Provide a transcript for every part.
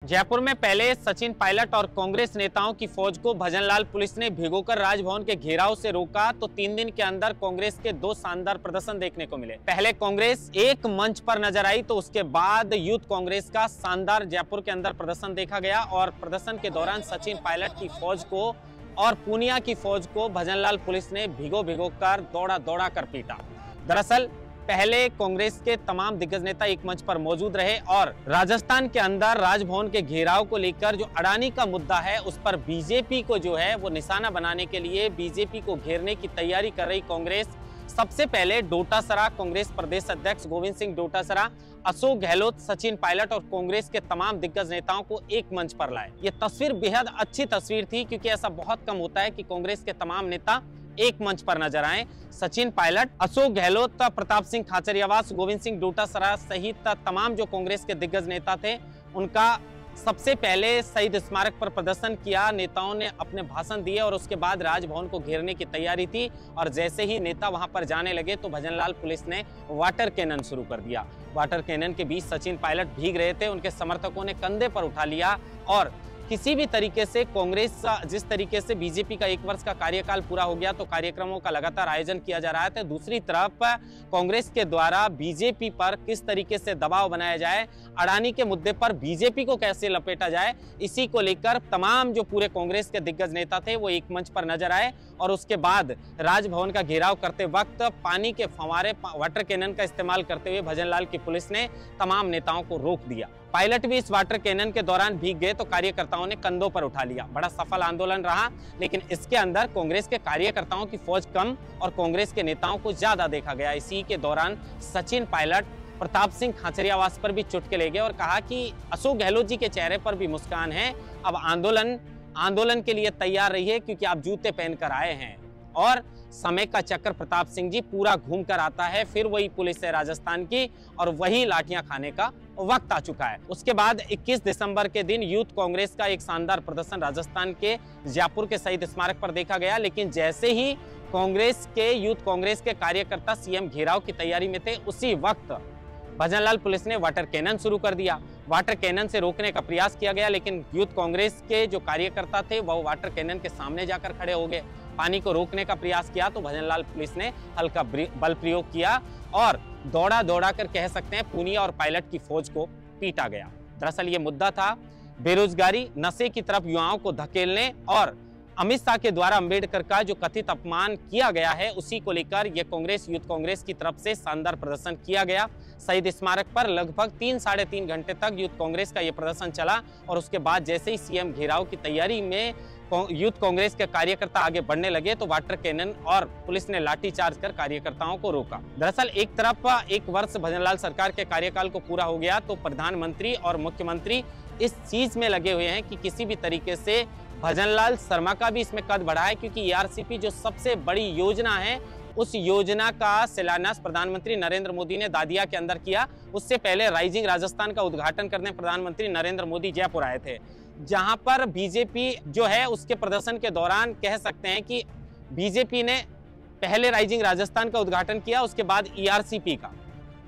जयपुर में पहले सचिन पायलट और कांग्रेस नेताओं की फौज को भजनलाल पुलिस ने भिगोकर राजभवन के घेराव से रोका तो 3 दिन के अंदर कांग्रेस के 2 शानदार प्रदर्शन देखने को मिले। पहले कांग्रेस एक मंच पर नजर आई तो उसके बाद यूथ कांग्रेस का शानदार जयपुर के अंदर प्रदर्शन देखा गया और प्रदर्शन के दौरान सचिन पायलट की फौज को और पूनिया की फौज को भजनलाल पुलिस ने भिगो कर दौड़ा कर पीटा। दरअसल पहले कांग्रेस के तमाम दिग्गज नेता एक मंच पर मौजूद रहे और राजस्थान के अंदर राजभवन के घेराव को लेकर जो अडानी का मुद्दा है उस पर बीजेपी को जो है वो निशाना बनाने के लिए बीजेपी को घेरने की तैयारी कर रही कांग्रेस सबसे पहले डोटासरा कांग्रेस प्रदेश अध्यक्ष गोविंद सिंह डोटासरा, अशोक गहलोत, सचिन पायलट और कांग्रेस के तमाम दिग्गज नेताओं को एक मंच पर लाए। ये तस्वीर बेहद अच्छी तस्वीर थी क्योंकि ऐसा बहुत कम होता है कि कांग्रेस के तमाम नेता एक मंच पर नजर आए। सचिन पायलट, अशोक गहलोत, प्रताप सिंह खाचरियावास, गोविंद सिंह डोटासरा सहित तमाम जो कांग्रेस के दिग्गज नेता थे उनका सबसे पहले शहीद स्मारक पर प्रदर्शन किया। नेताओं ने अपने भाषण दिए और उसके बाद राजभवन को घेरने की तैयारी थी और जैसे ही नेता वहां पर जाने लगे तो भजनलाल पुलिस ने वाटर कैनन शुरू कर दिया। वाटर कैनन के बीच सचिन पायलट भीग रहे थे, उनके समर्थकों ने कंधे पर उठा लिया और किसी भी तरीके से कांग्रेस जिस तरीके से बीजेपी का 1 वर्ष का कार्यकाल पूरा हो गया तो कार्यक्रमों का लगातार आयोजन किया जा रहा था। दूसरी तरफ कांग्रेस के द्वारा बीजेपी पर किस तरीके से दबाव बनाया जाए, अडानी के मुद्दे पर बीजेपी को कैसे लपेटा जाए, इसी को लेकर तमाम जो पूरे कांग्रेस के दिग्गज नेता थे वो एक मंच पर नजर आए और उसके बाद राजभवन का घेराव करते वक्त पानी के फव्वारे वाटर कैनन का इस्तेमाल करते हुए भजनलाल की पुलिस ने तमाम नेताओं को रोक दिया। पायलट भी इस वाटर कैनन के दौरान भीग गए तो कार्यकर्ताओं ने कंधों पर उठा लिया। बड़ा सफल आंदोलन रहा, लेकिन इसके अंदर कांग्रेस के कार्यकर्ताओं की फौज कम और कांग्रेस के नेताओं को ज्यादा देखा गया। इसी के दौरान सचिन पायलट प्रताप सिंह खाचरियावास पर भी चुटके ले गए और कहा कि अशोक गहलोत जी के चेहरे पर भी मुस्कान है, अब आंदोलन के लिए तैयार रहिए क्योंकि आप जूते पहनकर आए हैं। और समय का चक्कर प्रताप सिंह जी पूरा घूम कर आता है, फिर वही पुलिस है राजस्थान की और वही लाठियां खाने का वक्त आ चुका है। उसके बाद 21 दिसंबर के दिन यूथ कांग्रेस का एक शानदार प्रदर्शन राजस्थान के जयपुर के शहीद स्मारक पर देखा गया, लेकिन जैसे ही यूथ कांग्रेस के कार्यकर्ता सीएम घेराव की तैयारी में थे उसी वक्त भजनलाल पुलिस ने वाटर कैनन शुरू कर दिया। वाटर कैनन से रोकने का प्रयास किया गया, लेकिन यूथ कांग्रेस के जो कार्यकर्ता थे वह वाटर कैनन के सामने जाकर खड़े हो गए। पानी को रोकने का प्रयास किया तो भजनलाल पुलिस ने हल्का बल प्रयोग किया और दौड़ा कर कह सकते हैं पूनिया और पायलट की फौज को पीटा गया। दरअसल ये मुद्दा था बेरोजगारी, नशे की तरफ युवाओं को धकेलने और अमित शाह के द्वारा अंबेडकर का जो कथित अपमान किया गया है उसी को लेकर यह यूथ कांग्रेस की तरफ से शानदार प्रदर्शन किया गया। शहीद स्मारक पर लगभग 3 साढ़े 3 घंटे तक यूथ कांग्रेस का यह प्रदर्शन चला और उसके बाद जैसे ही सीएम घेराव की तैयारी में यूथ कांग्रेस के कार्यकर्ता आगे बढ़ने लगे तो वाटर कैनन और पुलिस ने लाठीचार्ज कर कार्यकर्ताओं को रोका। दरअसल एक तरफ 1 वर्ष भजनलाल सरकार के कार्यकाल को पूरा हो गया तो प्रधानमंत्री और मुख्यमंत्री इस चीज में लगे हुए हैं कि किसी भी तरीके से भजनलाल शर्मा का भी इसमें कद बढ़ा है, क्योंकि ईआरसीपी जो सबसे बड़ी योजना है उस योजना का शिलान्यास प्रधानमंत्री नरेंद्र मोदी ने दादिया के अंदर किया। उससे पहले राइजिंग राजस्थान का उद्घाटन करने प्रधानमंत्री नरेंद्र मोदी जयपुर आए थे, जहां पर बीजेपी जो है उसके प्रदर्शन के दौरान कह सकते हैं कि बीजेपी ने पहले राइजिंग राजस्थान का उद्घाटन किया, उसके बाद ईआरसीपी का।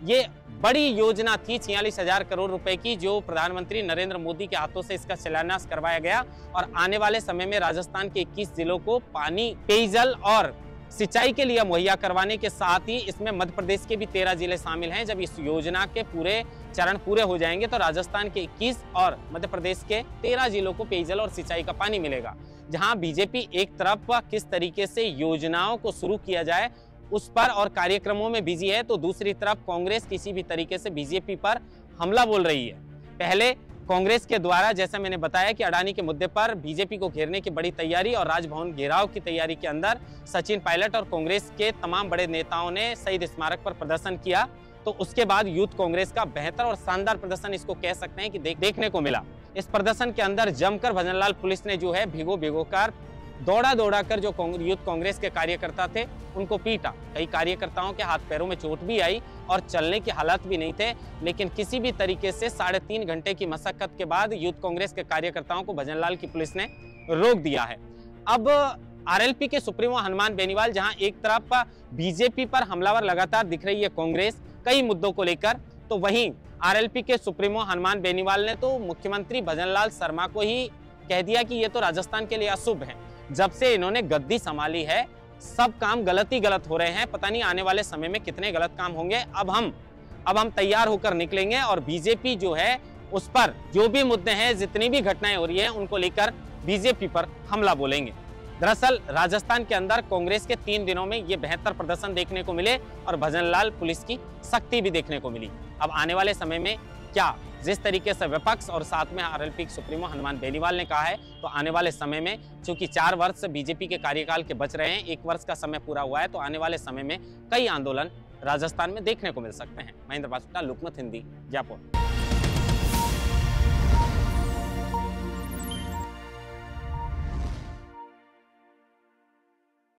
ये बड़ी योजना थी 46,000 करोड़ रुपए की जो प्रधानमंत्री नरेंद्र मोदी के हाथों से इसका शिलान्यास करवाया गया और आने वाले समय में राजस्थान के 21 जिलों को पानी, पेयजल और सिंचाई के लिए मुहैया करवाने के साथ ही इसमें मध्य प्रदेश के भी 13 जिले शामिल हैं। जब इस योजना के पूरे चरण पूरे हो जाएंगे तो राजस्थान के 21 और मध्य प्रदेश के 13 जिलों को पेयजल और सिंचाई का पानी मिलेगा। जहां बीजेपी एक तरफ किस तरीके से योजनाओं को शुरू किया जाए उस पर और कार्यक्रमों में बिजी है तो दूसरी तरफ कांग्रेस किसी भी तरीके से बीजेपी पर हमला बोल रही है। पहले कांग्रेस के द्वारा जैसा मैंने बताया कि अडानी के मुद्दे पर बीजेपी को घेरने की बड़ी तैयारी और राजभवन घेराव की तैयारी के अंदर सचिन पायलट और कांग्रेस के तमाम बड़े नेताओं ने शहीद स्मारक पर प्रदर्शन किया तो उसके बाद यूथ कांग्रेस का बेहतर और शानदार प्रदर्शन इसको कह सकते हैं कि देखने को मिला। इस प्रदर्शन के अंदर जमकर भजनलाल पुलिस ने जो है भिगो कर दौड़ा कर जो यूथ कांग्रेस के कार्यकर्ता थे उनको पीटा। कई कार्यकर्ताओं के हाथ पैरों में चोट भी आई और चलने की हालत भी नहीं थे, लेकिन किसी भी तरीके से 3.5 घंटे की मशक्कत के बाद यूथ कांग्रेस के कार्यकर्ताओं को भजनलाल की पुलिस ने रोक दिया है। अब आरएलपी के सुप्रीमो हनुमान बेनीवाल, जहां एक तरफ बीजेपी पर हमलावर लगातार दिख रही है कांग्रेस कई मुद्दों को लेकर, तो वहीं आरएलपी के सुप्रीमो हनुमान बेनीवाल ने तो मुख्यमंत्री भजनलाल शर्मा को ही कह दिया कि ये तो राजस्थान के लिए अशुभ है। जब से इन्होंने गद्दी संभाली है सब काम गलत ही गलत हो रहे हैं, पता नहीं आने वाले समय में कितने गलत काम होंगे। अब हम तैयार होकर निकलेंगे और बीजेपी जो है उस पर जो भी मुद्दे हैं, जितनी भी घटनाएं हो रही है उनको लेकर बीजेपी पर हमला बोलेंगे। दरअसल राजस्थान के अंदर कांग्रेस के 3 दिनों में ये बेहतर प्रदर्शन देखने को मिले और भजनलाल पुलिस की सख्ती भी देखने को मिली। अब आने वाले समय में क्या जिस तरीके से विपक्ष और साथ में आरएलपी सुप्रीमो हनुमान बेनीवाल ने कहा है, तो आने वाले समय में चूंकि 4 वर्ष बीजेपी के कार्यकाल के बच रहे हैं, 1 वर्ष का समय पूरा हुआ है, तो आने वाले समय में कई आंदोलन राजस्थान में देखने को मिल सकते हैं। महेंद्र बासुटा, लोकमत हिंदी, जयपुर।